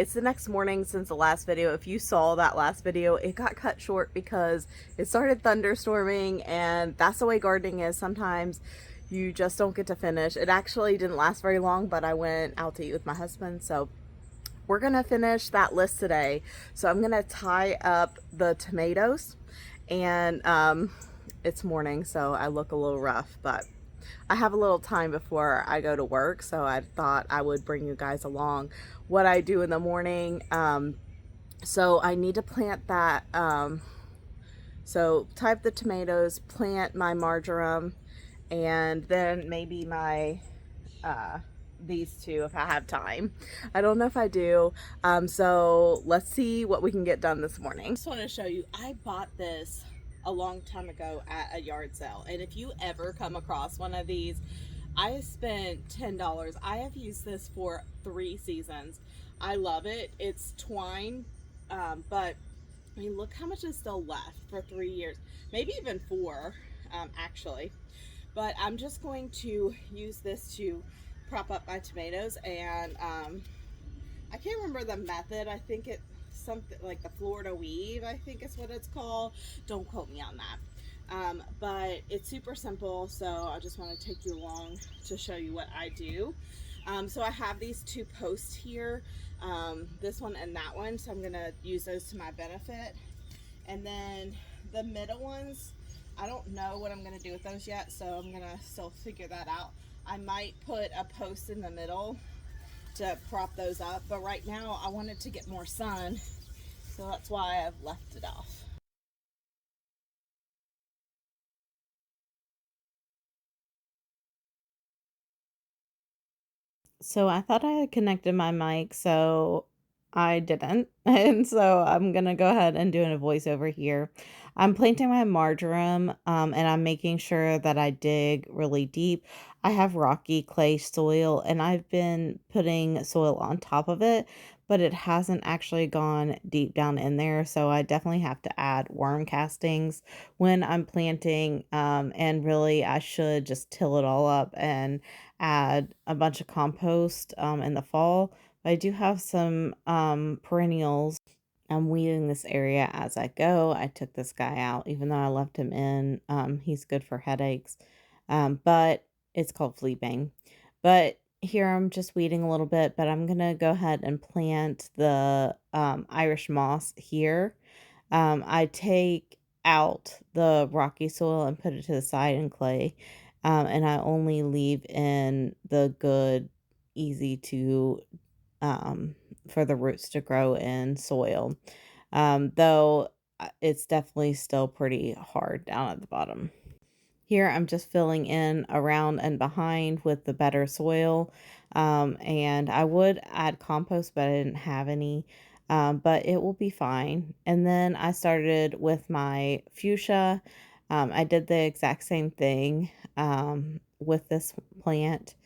It's the next morning since the last video. If you saw that last video, it got cut short because it started thunderstorming, and that's the way gardening is. Sometimes you just don't get to finish. It actually didn't last very long, but I went out to eat with my husband, so we're gonna finish that list today. So I'm gonna tie up the tomatoes, and it's morning, so I look a little rough, but I have a little time before I go to work, so I thought I would bring you guys along what I do in the morning. So I need to plant that. So type the tomatoes, plant my marjoram, and then maybe my these two if I have time. I don't know if I do. So let's see what we can get done this morning. I just want to show you, I bought this a long time ago at a yard sale, and if you ever come across one of these, I spent $10. I have used this for 3 seasons. I love it. It's twine, but I mean, look how much is still left for 3 years, maybe even 4, actually. But I'm just going to use this to prop up my tomatoes, and I can't remember the method. I think it's something like the Florida weave, I think is what it's called. Don't quote me on that. But it's super simple, so I just want to take you along to show you what I do. So I have these 2 posts here, this one and that one, so I'm going to use those to my benefit. And then the middle ones, I don't know what I'm going to do with those yet, so I'm going to still figure that out. I might put a post in the middle to prop those up, but right now I wanted to get more sun, so that's why I've left it off. So I thought I had connected my mic, so I didn't. And so I'm going to go ahead and do a voiceover here. I'm planting my marjoram, and I'm making sure that I dig really deep. I have rocky clay soil, and I've been putting soil on top of it, but it hasn't actually gone deep down in there. So I definitely have to add worm castings when I'm planting, and really I should just till it all up and add a bunch of compost in the fall. But I do have some perennials. I'm weeding this area as I go. I took this guy out, even though I left him in. He's good for headaches, but it's called fleabane. But here I'm just weeding a little bit, but I'm going to go ahead and plant the Irish moss here. I take out the rocky soil and put it to the side in clay. And I only leave in the good, easy to, for the roots to grow in soil. Though it's definitely still pretty hard down at the bottom. Here I'm just filling in around and behind with the better soil. And I would add compost, but I didn't have any. But it will be fine. And then I started with my fuchsia. I did the exact same thing with this plant.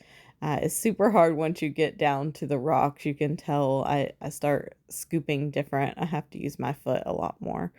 It's super hard once you get down to the rocks. You can tell I start scooping different. I have to use my foot a lot more.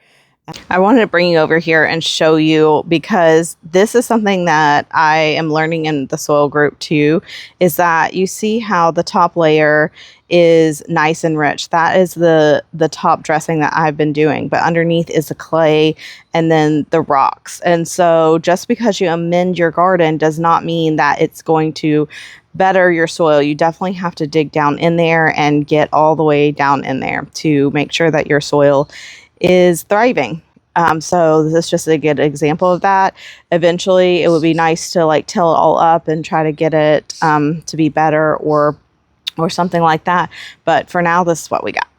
I wanted to bring you over here and show you, because this is something that I am learning in the soil group too, is that you see how the top layer is nice and rich. That is the top dressing that I've been doing, but underneath is the clay and then the rocks. And so just because you amend your garden does not mean that it's going to better your soil. You definitely have to dig down in there and get all the way down in there to make sure that your soil is thriving. So this is just a good example of that. Eventually it would be nice to like till it all up and try to get it to be better or something like that. But for now, this is what we got.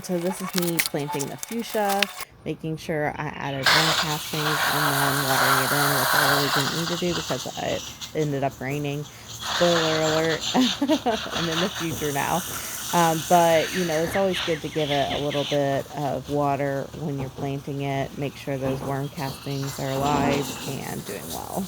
So this is me planting the fuchsia, making sure I added worm castings and then watering it in, which I really didn't need to do because it ended up raining. Spoiler alert. I'm in the future now. But, you know, it's always good to give it a little bit of water when you're planting it. Make sure those worm castings are alive and doing well.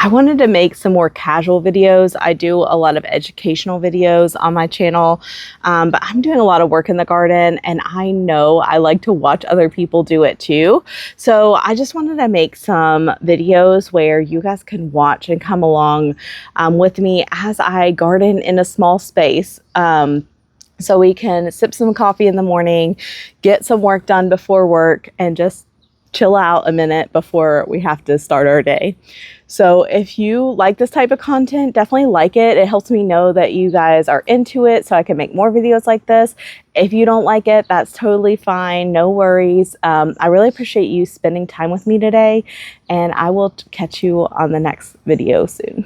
I wanted to make some more casual videos. I do a lot of educational videos on my channel, but I'm doing a lot of work in the garden, and I know I like to watch other people do it too. So I just wanted to make some videos where you guys can watch and come along with me as I garden in a small space. so we can sip some coffee in the morning, get some work done before work, and just chill out a minute before we have to start our day. So if you like this type of content, definitely like it. It helps me know that you guys are into it so I can make more videos like this. If you don't like it, that's totally fine. No worries. I really appreciate you spending time with me today, and I will catch you on the next video soon.